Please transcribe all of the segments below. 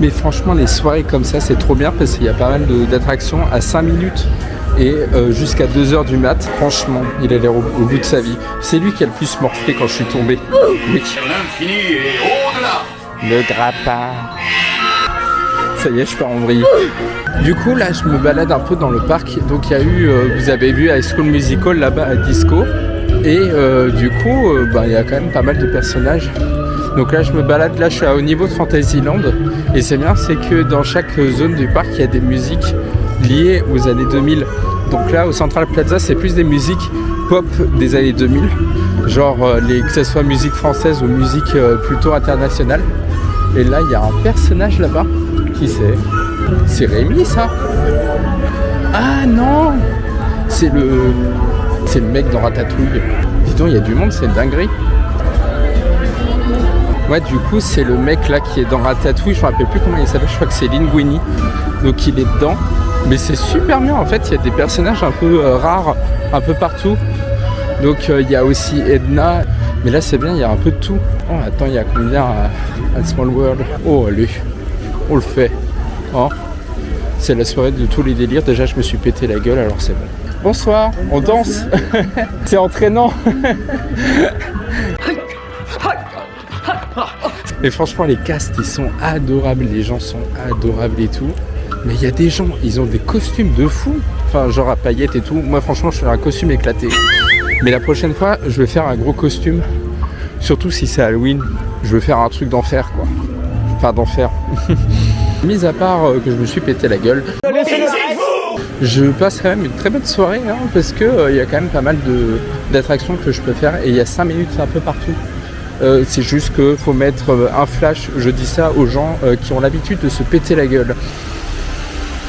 Mais franchement, les soirées comme ça, c'est trop bien parce qu'il y a pas mal d'attractions à 5 minutes et jusqu'à 2h du mat. Franchement, il a l'air au bout de sa vie. C'est lui qui a le plus morflé quand je suis tombé. Oui. Le grappin. Ça y est, je pars en vrille. Du coup, là, je me balade un peu dans le parc. Donc, il y a eu, vous avez vu High School Musical là-bas à Disco. Et du coup, il y a quand même pas mal de personnages. Donc là, je me balade. Là, je suis au niveau de Fantasyland. Et c'est bien, c'est que dans chaque zone du parc, il y a des musiques liées aux années 2000. Donc là, au Central Plaza, c'est plus des musiques pop des années 2000. Genre, que ce soit musique française ou musique plutôt internationale. Et là, il y a un personnage là-bas. Qui c'est ? C'est Rémi, ça ? Ah non ! C'est le mec dans Ratatouille. Dis donc, il y a du monde, c'est une dinguerie. Ouais, du coup, c'est le mec là qui est dans Ratatouille. Je me rappelle plus comment il s'appelle. Je crois que c'est Linguini. Donc, il est dedans. Mais c'est super bien. En fait, il y a des personnages un peu rares, un peu partout. Donc, il y a aussi Edna. Mais là, c'est bien, il y a un peu de tout. Oh, attends, il y a combien à Small World ? Oh, allez. On le fait. Oh. C'est la soirée de tous les délires. Déjà, je me suis pété la gueule, alors c'est bon. Bonsoir, on danse. C'est entraînant. Et franchement, les castes, ils sont adorables. Les gens sont adorables et tout. Mais il y a des gens, ils ont des costumes de fou. Enfin, genre à paillettes et tout. Moi, franchement, je fais un costume éclaté. Mais la prochaine fois, je vais faire un gros costume. Surtout si c'est Halloween. Je veux faire un truc d'enfer, quoi. Enfin, d'enfer. Mis à part que je me suis pété la gueule. Je passe quand même une très bonne soirée, hein, parce que y a quand même pas mal d'attractions que je peux faire. Et il y a 5 minutes un peu partout. C'est juste qu'il faut mettre un flash. Je dis ça aux gens qui ont l'habitude de se péter la gueule.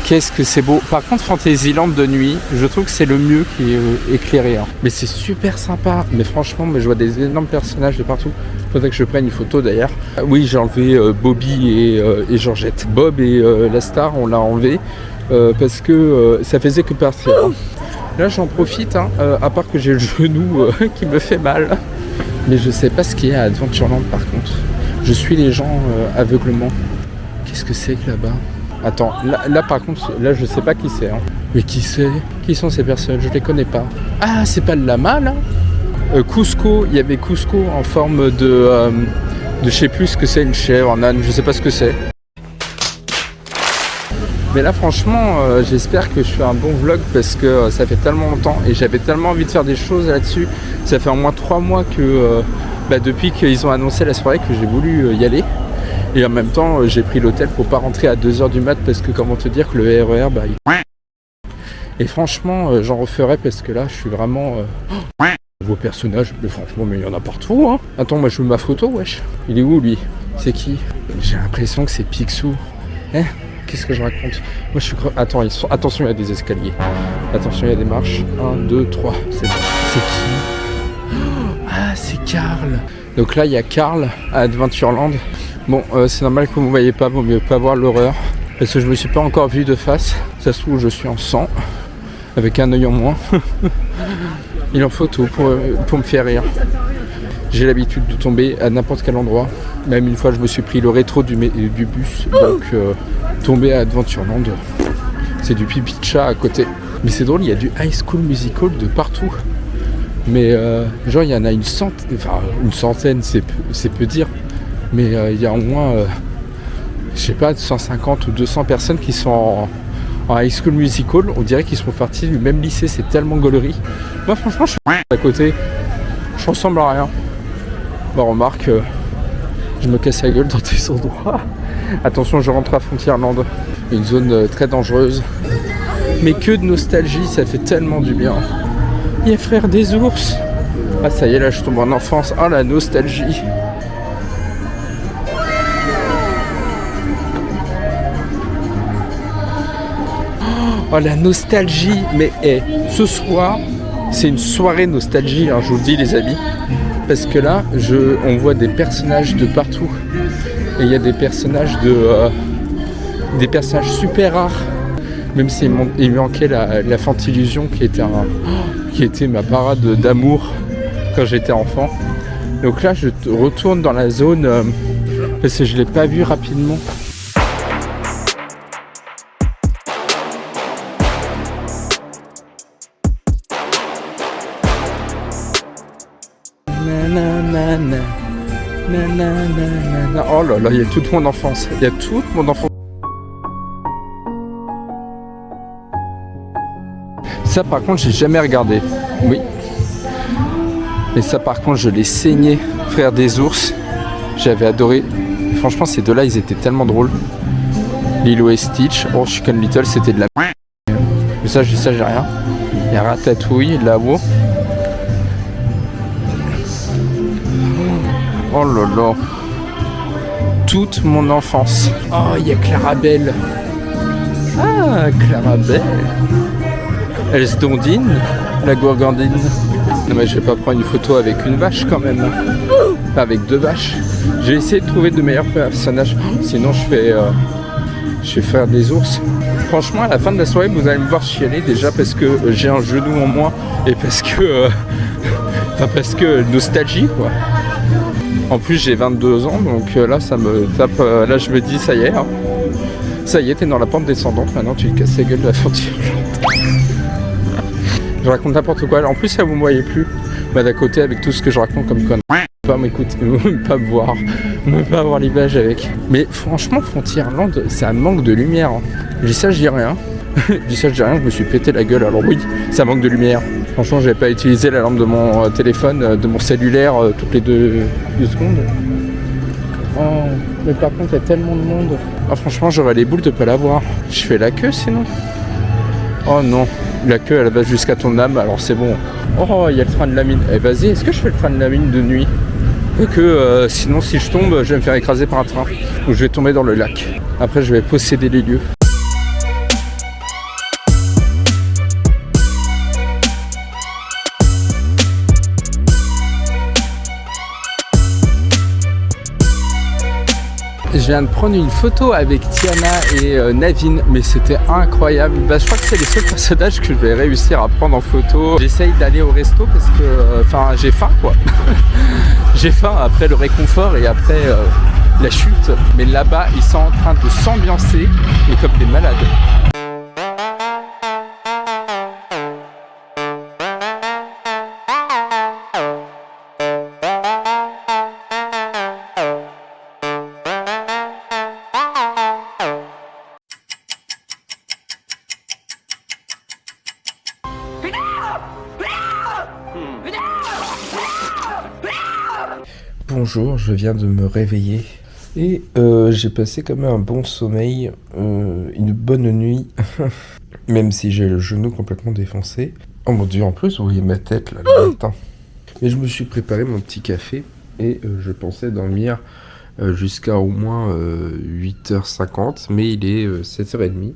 Qu'est-ce que c'est beau. Par contre, Fantasyland de nuit, je trouve que c'est le mieux qui est éclairé. Hein. Mais c'est super sympa. Mais franchement, je vois des énormes personnages de partout. Faudrait que je prenne une photo d'ailleurs. Oui, j'ai enlevé Bobby et Georgette. Bob et la star, on l'a enlevé parce que ça faisait que partir. Hein. Là, j'en profite, hein, à part que j'ai le genou qui me fait mal. Mais je sais pas ce qu'il y a à Adventureland par contre. Je suis les gens aveuglement. Qu'est-ce que c'est que là-bas ? Attends, là par contre, là je sais pas qui c'est. Hein. Mais qui c'est ? Qui sont ces personnes ? Je les connais pas. Ah, c'est pas le lama là ? Cusco, il y avait Cusco en forme de je sais plus ce que c'est, une chèvre, un âne, je sais pas ce que c'est. Mais là franchement, j'espère que je fais un bon vlog parce que ça fait tellement longtemps et j'avais tellement envie de faire des choses là-dessus. Ça fait au moins 3 mois que depuis qu'ils ont annoncé la soirée que j'ai voulu y aller. Et en même temps, j'ai pris l'hôtel pour pas rentrer à 2h du mat parce que comment te dire que le RER, Et franchement, j'en referai parce que là, je suis vraiment... Vos personnages, mais franchement, mais il y en a partout, hein. Attends, moi je veux ma photo, wesh. Il est où, lui ? C'est qui ? J'ai l'impression que c'est Picsou. Hein ? Qu'est-ce que je raconte ? Moi, je suis... Attends, attention, il y a des escaliers. Attention, il y a des marches. 1, 2, 3. C'est qui ? Ah, c'est Carl. Donc là, il y a Carl à Adventureland. Bon, c'est normal que vous ne voyez pas, vaut mieux pas voir l'horreur. Parce que je me suis pas encore vu de face. Ça se trouve, je suis en sang. Avec un œil en moins. Il en faut tout pour me faire rire. J'ai l'habitude de tomber à n'importe quel endroit. Même une fois, je me suis pris le rétro du bus. Donc, tomber à Adventureland, c'est du pipi de chat à côté. Mais c'est drôle, il y a du High School Musical de partout. Mais genre, il y en a une centaine, c'est peu dire. Mais il y a au moins, je sais pas, 150 ou 200 personnes qui sont en High School Musical. On dirait qu'ils sont partis du même lycée, c'est tellement gaulerie. Moi, franchement, je suis à côté. Je ressemble à rien. Bah, remarque, je me casse la gueule dans des endroits. Attention, je rentre à Frontierland. Une zone très dangereuse. Mais que de nostalgie, ça fait tellement du bien. Il y a Frère des ours. Ah, ça y est, là, je tombe en enfance. Ah, la nostalgie. Oh, la nostalgie. Mais ce soir, c'est une soirée nostalgie, hein, je vous le dis, les amis. Parce que là, on voit des personnages de partout. Et il y a des personnages des personnages super rares. Même s'il manquait la Fantillusion qui était ma parade d'amour quand j'étais enfant. Donc là, je retourne dans la zone parce que je ne l'ai pas vu rapidement. Nanana. Nanana. Oh là là, il y a toute mon enfance. Il y a toute mon enfance. Ça par contre j'ai jamais regardé. Oui. Et ça par contre je l'ai saigné. Frère des ours. J'avais adoré. Franchement ces deux-là ils étaient tellement drôles. Lilo et Stitch. Oh Chicken Little c'était de la mais ça j'ai rien. Il y a Ratatouille là-haut. Oh là là. Toute mon enfance. Oh il y a Clarabelle. Ah Clarabelle. Elle se dondine, la gourgandine. Non mais je vais pas prendre une photo avec une vache quand même. Pas avec deux vaches. J'ai essayé de trouver de meilleurs personnages. Sinon je fais faire des ours. Franchement à la fin de la soirée vous allez me voir chialer déjà parce que j'ai un genou en moins et parce que nostalgie quoi. En plus j'ai 22 ans donc là ça me tape. Là je me dis ça y est. Hein. Ça y est t'es dans la pente descendante maintenant tu te casses la gueule de la frontière. Je raconte n'importe quoi. En plus, ça vous me voyez plus. Bah d'à côté avec tout ce que je raconte comme conneries. Pas m'écouter, pas me voir, pas avoir l'image avec. Mais franchement, Frontierland, ça manque de lumière. Hein. Je dis ça, je dis rien. Je dis ça, je dis rien. Je me suis pété la gueule. Alors oui, ça manque de lumière. Franchement, j'avais pas utilisé la lampe de mon téléphone, de mon cellulaire toutes les deux secondes. Oh, mais par contre, il y a tellement de monde. Ah, franchement, j'aurais les boules de pas la voir. Je fais la queue sinon. Oh non. La queue elle va jusqu'à ton âme, alors c'est bon. Oh, il y a le train de la mine. Eh vas-y, est-ce que je fais le train de la mine de nuit? Et que sinon si je tombe, je vais me faire écraser par un train. Ou je vais tomber dans le lac. Après je vais posséder les lieux. Je viens de prendre une photo avec Tiana et Navin, mais c'était incroyable. Bah, je crois que c'est les seuls personnages que je vais réussir à prendre en photo. J'essaye d'aller au resto parce que, j'ai faim quoi. J'ai faim après le réconfort et après la chute. Mais là-bas, ils sont en train de s'ambiancer, mais comme des malades. Bonjour, je viens de me réveiller et j'ai passé quand même un bon sommeil, une bonne nuit, même si j'ai le genou complètement défoncé. Oh mon dieu, en plus vous voyez ma tête là le matin. Mais je me suis préparé mon petit café et je pensais dormir jusqu'à au moins 8h50, mais il est 7h30.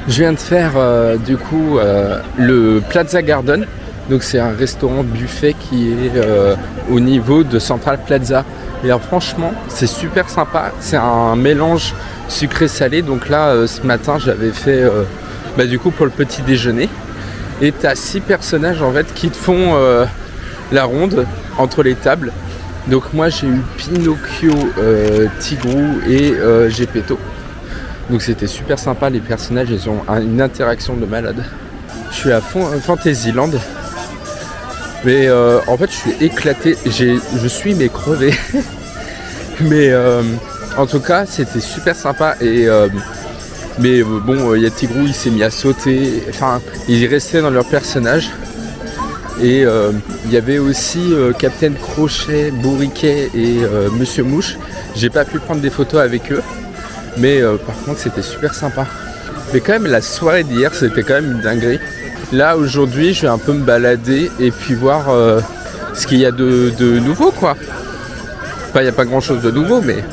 Je viens de faire du coup le Plaza Garden. Donc c'est un restaurant buffet qui est au niveau de Central Plaza. Et alors franchement, c'est super sympa. C'est un mélange sucré-salé. Donc là, ce matin, j'avais fait du coup pour le petit déjeuner. Et t'as 6 personnages en fait qui te font la ronde entre les tables. Donc moi j'ai eu Pinocchio, Tigrou et Geppetto. Donc c'était super sympa, les personnages ils ont une interaction de malade. Je suis à fond Fantasyland. Mais en fait je suis éclaté, je suis mais crevé. Mais en tout cas c'était super sympa et mais bon il y a Tigrou, il s'est mis à sauter, enfin ils restaient dans leur personnage. Et il y avait aussi Captain Crochet, Bourriquet et Monsieur Mouche. J'ai pas pu prendre des photos avec eux, mais par contre c'était super sympa. Mais quand même la soirée d'hier c'était quand même une dinguerie. Là aujourd'hui je vais un peu me balader et puis voir ce qu'il y a de nouveau quoi. Enfin il n'y a pas grand chose de nouveau mais...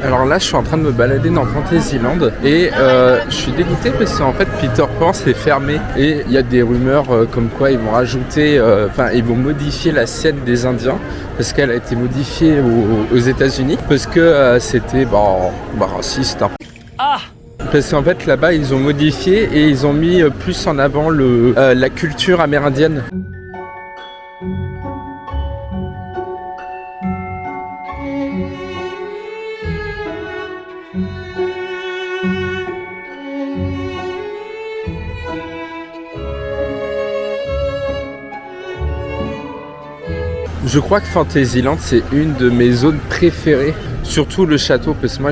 Alors là je suis en train de me balader dans Fantasyland et je suis dégoûté parce qu'en fait Peter Pan c'est fermé et il y a des rumeurs comme quoi ils vont rajouter, ils vont modifier la scène des Indiens parce qu'elle a été modifiée aux États-Unis parce que c'était raciste. Hein. Ah! Parce qu'en fait là-bas ils ont modifié et ils ont mis plus en avant la culture amérindienne. Je crois que Fantasyland c'est une de mes zones préférées, surtout le château parce que moi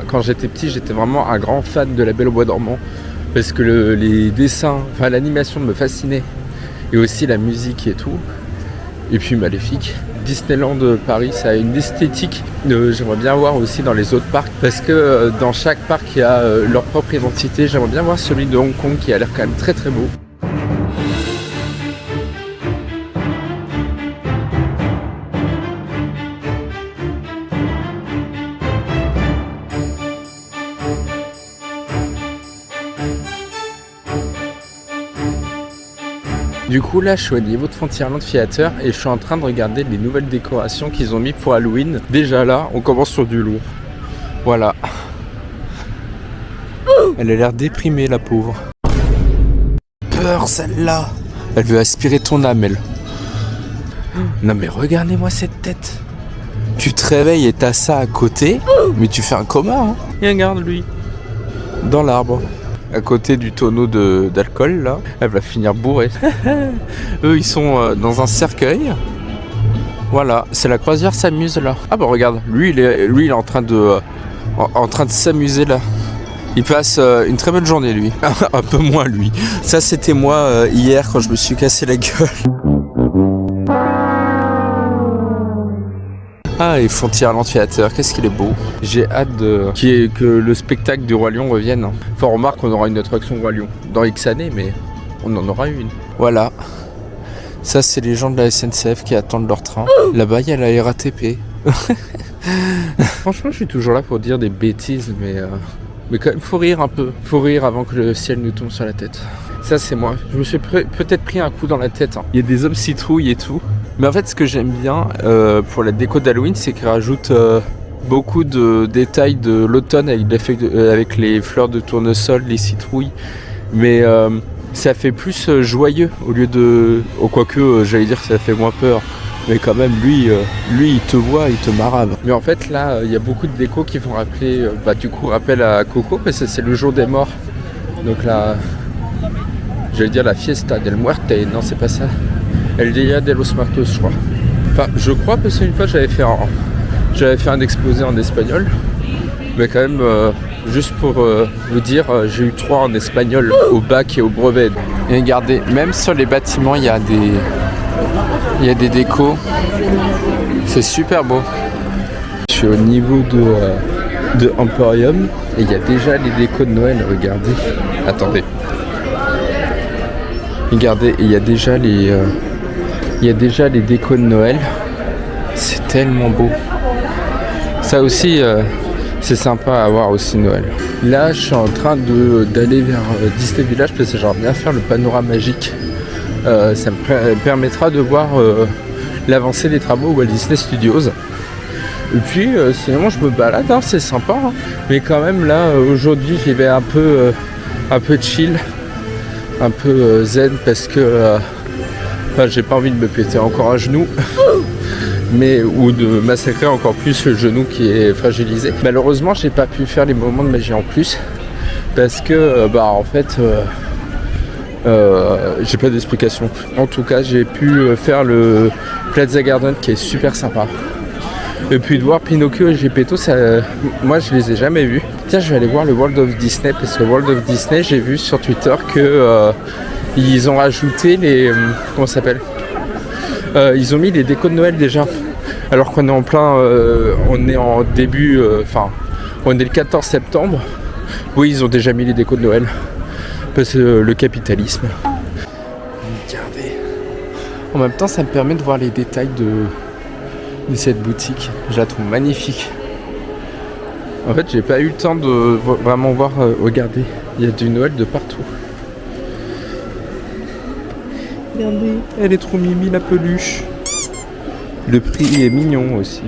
quand j'étais petit j'étais vraiment un grand fan de La Belle au Bois dormant parce que les dessins, l'animation me fascinait et aussi la musique et tout. Et puis Maléfique. Disneyland Paris ça a une esthétique j'aimerais bien voir aussi dans les autres parcs parce que dans chaque parc il y a leur propre identité. J'aimerais bien voir celui de Hong Kong qui a l'air quand même très très beau. Du coup là je suis au niveau de Frontierland Theater et je suis en train de regarder les nouvelles décorations qu'ils ont mis pour Halloween. Déjà là on commence sur du lourd. Voilà. Elle a l'air déprimée la pauvre. Peur celle-là. Elle veut aspirer ton âme elle. Non mais regardez-moi cette tête. Tu te réveilles et t'as ça à côté. Mais tu fais un coma hein. Et regarde lui. Dans l'arbre. À côté du tonneau d'alcool là, elle va finir bourrée. Eux ils sont dans un cercueil. Voilà, c'est la croisière s'amuse là. Ah bah regarde, lui il est en train de s'amuser là. Il passe une très bonne journée lui. Un peu moins lui. Ça c'était moi hier quand je me suis cassé la gueule. Ah, et Frontierland Theater, qu'est-ce qu'il est beau. J'ai hâte que le spectacle du Roi Lion revienne. Enfin, on remarque qu'on aura une attraction Roi Lion dans X années, mais on en aura une. Voilà. Ça, c'est les gens de la SNCF qui attendent leur train. Là-bas, il y a la RATP. Franchement, je suis toujours là pour dire des bêtises, mais quand même, faut rire un peu. Faut rire avant que le ciel nous tombe sur la tête. Ça, c'est moi. Je me suis peut-être pris un coup dans la tête. Hein. Il y a des hommes citrouilles et tout. Mais en fait, ce que j'aime bien pour la déco d'Halloween, c'est qu'ils rajoutent beaucoup de détails de l'automne avec les fleurs de tournesol, les citrouilles. Mais ça fait plus joyeux au lieu de... quoique, j'allais dire que ça fait moins peur. Mais quand même, lui, il te voit, il te marave. Mais en fait, là, il y a beaucoup de décos qui vont rappeler... rappel à Coco, parce que c'est le jour des morts. Donc là... J'allais dire la Fiesta del Muerte. Non, c'est pas ça. El Día de los Muertos, je crois. Enfin, je crois parce qu'une fois j'avais fait un exposé en espagnol. Mais quand même, juste pour vous dire, j'ai eu 3 en espagnol au bac et au brevet. Et regardez, même sur les bâtiments, il y a des décos. C'est super beau. Je suis au niveau de Emporium et il y a déjà les décos de Noël, regardez. Attendez. Regardez, et il y a déjà les décos de Noël. C'est tellement beau. Ça aussi, c'est sympa à voir aussi Noël. Là, je suis en train d'aller vers Disney Village parce que j'aimerais bien faire le panorama magique. Ça me permettra de voir l'avancée des travaux Walt Disney Studios. Et puis, sinon, je me balade, hein, c'est sympa. Hein. Mais quand même, là, aujourd'hui, j'y vais un peu chill, un peu zen parce que j'ai pas envie de me péter encore un genou. Ou de massacrer encore plus le genou qui est fragilisé. Malheureusement, j'ai pas pu faire les moments de magie en plus parce que en fait j'ai pas d'explication. En tout cas, j'ai pu faire le Plaza Garden qui est super sympa. Et puis de voir Pinocchio et Geppetto, moi je les ai jamais vus. Tiens, je vais aller voir le World of Disney parce que World of Disney, j'ai vu sur Twitter que ils ont rajouté les comment ça s'appelle ils ont mis les décos de Noël déjà. Alors qu'on est en plein, on est en début, on est le 14 septembre. Oui, ils ont déjà mis les décos de Noël. Parce que le capitalisme. Regardez. En même temps, ça me permet de voir les détails de cette boutique. Je la trouve magnifique. En fait, j'ai pas eu le temps de vraiment voir. Regardez, il y a du Noël de partout. Regardez, elle est trop mimi la peluche. Le prix est mignon aussi.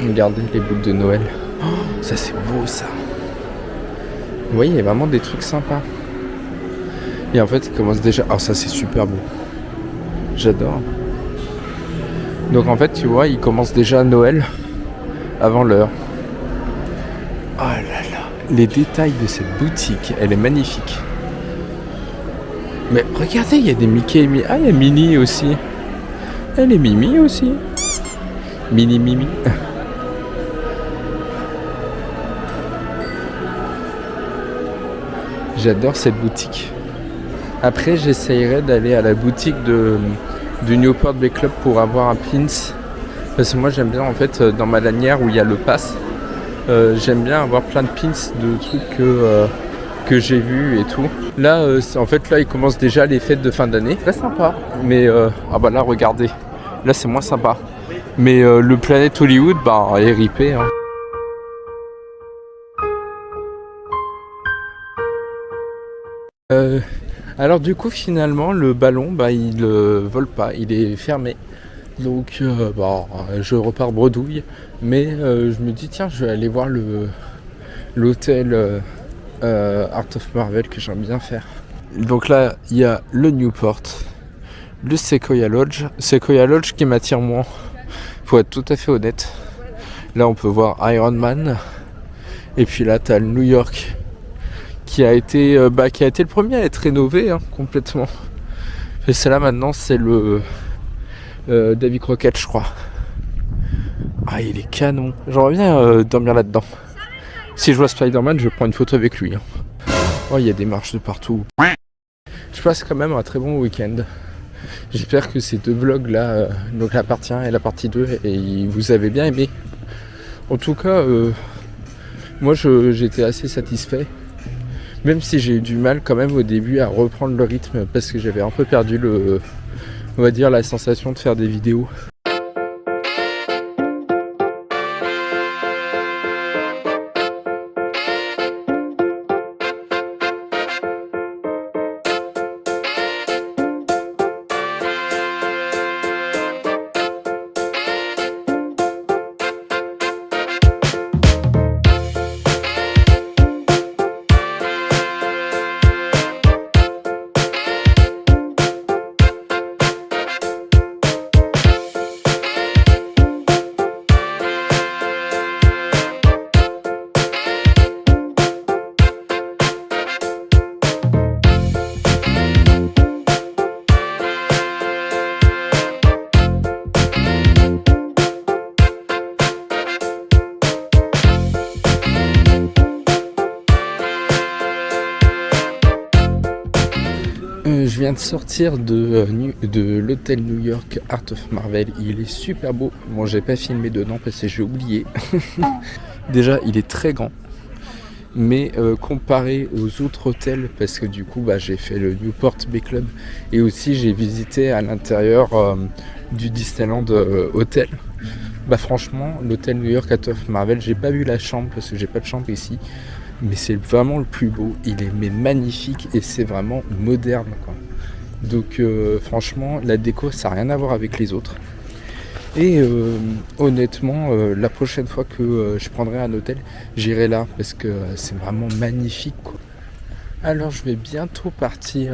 Regardez les boules de Noël. Oh, ça c'est beau ça. Vous voyez, il y a vraiment des trucs sympas. Et en fait, il commence déjà... Oh, ça c'est super beau. J'adore. Donc en fait, tu vois, il commence déjà Noël avant l'heure. Oh là là. Les détails de cette boutique, elle est magnifique. Mais regardez, il y a des Mickey et Minnie. Ah, il y a Minnie aussi. Elle est Mimi aussi. Mini Mimi. J'adore cette boutique. Après, j'essayerai d'aller à la boutique du Newport Bay Club pour avoir un pins. Parce que moi, j'aime bien, en fait, dans ma lanière où il y a le pass, j'aime bien avoir plein de pins de trucs que j'ai vus et tout. Là, en fait, là, il commence déjà les fêtes de fin d'année. Très sympa. Mais, là, regardez. Là, c'est moins sympa. Mais le Planet Hollywood, est ripé. Hein. Alors du coup finalement le ballon il vole pas, il est fermé. Donc je repars bredouille. Mais je me dis tiens, je vais aller voir l'hôtel Art of Marvel que j'aime bien faire. Donc là il y a le Newport, le Sequoia Lodge qui m'attire moins. Pour être tout à fait honnête. Là on peut voir Iron Man. Et puis là t'as le New York qui a été le premier à être rénové complètement. Et celle-là maintenant c'est le Davy Crockett je crois. Ah il est canon. J'aimerais bien dormir là-dedans. Si je vois Spider-Man je prends une photo avec lui. Oh il y a des marches de partout. Je passe quand même un très bon week-end. J'espère que ces 2 vlogs là, donc la partie 1 et la partie 2, et vous avez bien aimé. En tout cas, moi j'étais assez satisfait. Même si j'ai eu du mal quand même au début à reprendre le rythme parce que j'avais un peu perdu on va dire la sensation de faire des vidéos. Je viens de sortir de l'hôtel New York Art of Marvel. Il est super beau. Bon, j'ai pas filmé dedans parce que j'ai oublié. Déjà, il est très grand. Mais comparé aux autres hôtels, parce que du coup j'ai fait le Newport Bay Club et aussi j'ai visité à l'intérieur du Disneyland Hotel. Franchement, l'hôtel New York Art of Marvel, j'ai pas vu la chambre parce que j'ai pas de chambre ici, mais c'est vraiment le plus beau. Il est magnifique et c'est vraiment moderne, quoi. Donc franchement, la déco ça n'a rien à voir avec les autres. Et honnêtement, la prochaine fois que je prendrai un hôtel, j'irai là parce que c'est vraiment magnifique, quoi. Alors je vais bientôt partir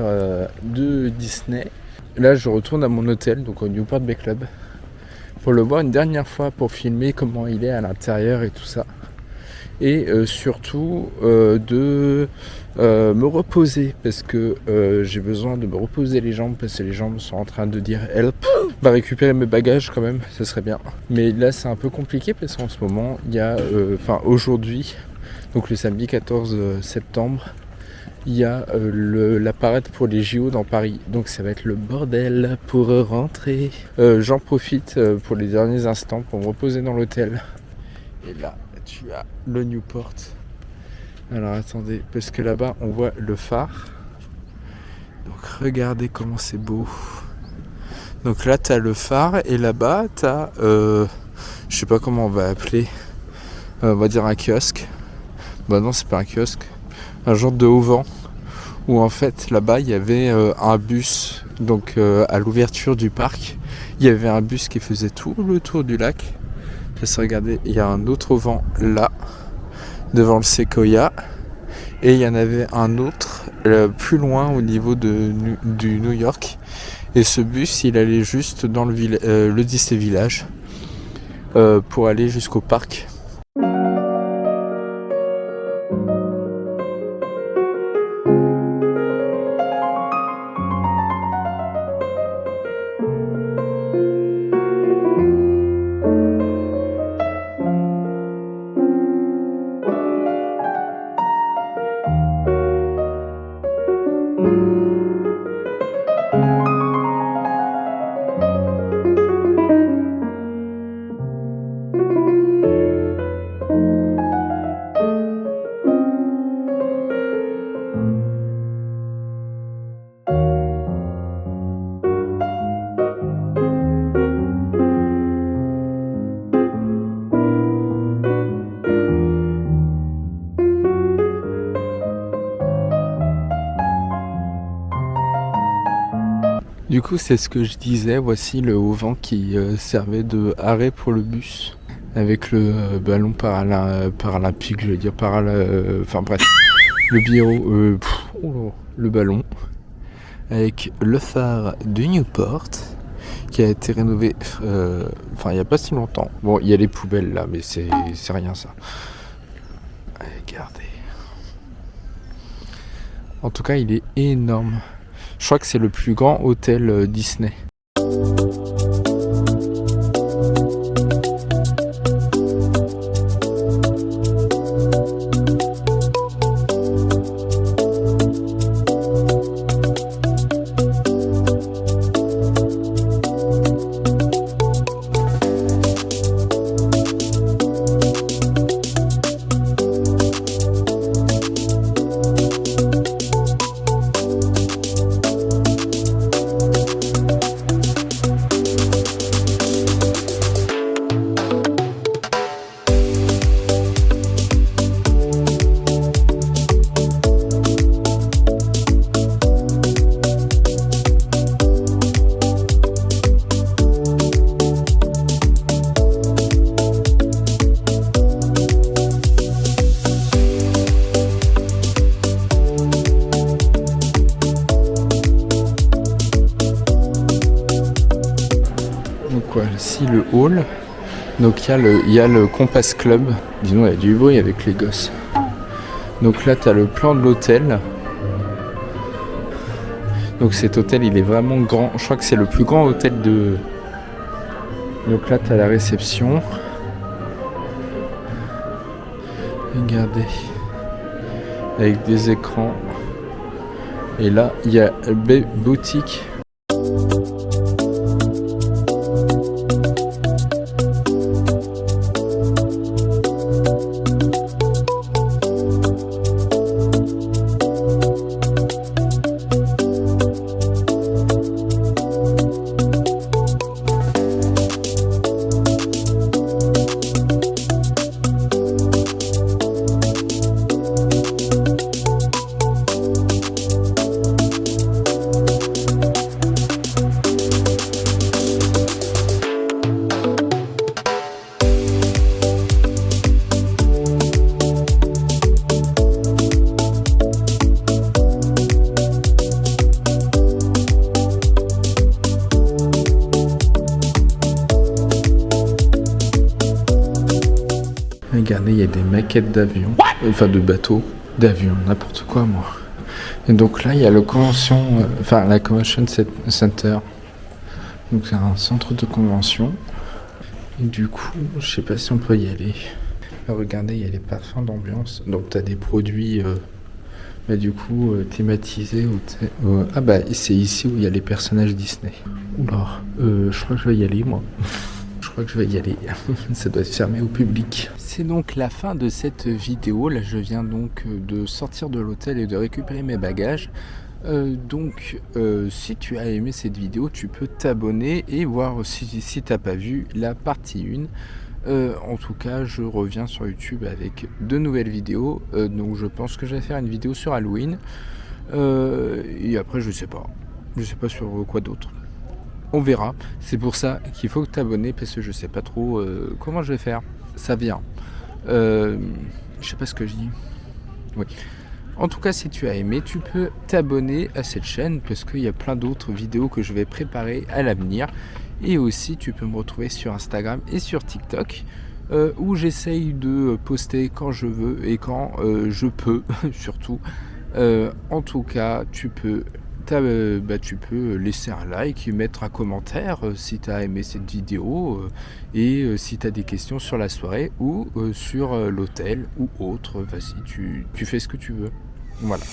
de Disney. Là je retourne à mon hôtel, donc au Newport Bay Club, pour le voir une dernière fois, pour filmer comment il est à l'intérieur et tout ça. Et surtout de me reposer parce que j'ai besoin de me reposer les jambes parce que les jambes sont en train de dire help. Récupérer mes bagages quand même, ça serait bien. Mais là c'est un peu compliqué parce qu'en ce moment il y a, aujourd'hui, donc le samedi 14 septembre, il y a la parade pour les JO dans Paris. Donc ça va être le bordel pour rentrer. J'en profite pour les derniers instants pour me reposer dans l'hôtel. Et là tu as le Newport. Alors attendez, parce que là-bas on voit le phare. Donc regardez comment c'est beau. Donc là t'as le phare et là-bas t'as, je sais pas comment on va appeler, on va dire un kiosque. Non, c'est pas un kiosque, un genre de haut-vent où en fait là-bas il y avait un bus. Donc à l'ouverture du parc, il y avait un bus qui faisait tout le tour du lac. Regardez, il y a un autre vent là, devant le Sequoia, et il y en avait un autre plus loin au niveau du New York. Et ce bus, il allait juste dans le Disney Village pour aller jusqu'au parc. Du coup, c'est ce que je disais, voici le haut-vent qui servait de arrêt pour le bus, avec le ballon paralympique, je veux dire, le bureau, le ballon, avec le phare de Newport, qui a été rénové, il n'y a pas si longtemps. Bon, il y a les poubelles là, mais c'est rien ça. Regardez. En tout cas, il est énorme. Je crois que c'est le plus grand hôtel Disney. Ici le hall, donc il y a le Compass Club. Dis-nous, il y a du bruit avec les gosses. Donc là tu as le plan de l'hôtel. Donc cet hôtel il est vraiment grand, je crois que c'est le plus grand hôtel de... Donc là tu as la réception. Regardez, avec des écrans Et là, il y a B boutique. Regardez, il y a des maquettes d'avions, enfin de bateaux, d'avions, n'importe quoi moi. Et donc là, il y a le la Convention Center. Donc c'est un centre de convention. Et du coup, je sais pas si on peut y aller. Regardez, il y a les parfums d'ambiance. Donc tu as des produits thématisés. Ah bah c'est ici où il y a les personnages Disney. Oula, je crois que je vais y aller moi. Je crois que je vais y aller. Ça doit être fermé au public. C'est donc la fin de cette vidéo. Là, je viens donc de sortir de l'hôtel et de récupérer mes bagages. Si tu as aimé cette vidéo, tu peux t'abonner et voir si t'as pas vu la partie 1. En tout cas, je reviens sur YouTube avec de nouvelles vidéos. Donc je pense que je vais faire une vidéo sur Halloween. Et après, je sais pas sur quoi d'autre. On verra. C'est pour ça qu'il faut que t'abonner parce que je sais pas trop comment je vais faire. Ça vient. Je sais pas ce que je dis. Oui. En tout cas, si tu as aimé, tu peux t'abonner à cette chaîne parce qu'il y a plein d'autres vidéos que je vais préparer à l'avenir. Et aussi, tu peux me retrouver sur Instagram et sur TikTok où j'essaye de poster quand je veux et quand je peux, surtout. En tout cas, tu peux laisser un like, mettre un commentaire si tu as aimé cette vidéo et si tu as des questions sur la soirée ou sur l'hôtel ou autre. Vas-y, tu fais ce que tu veux. Voilà.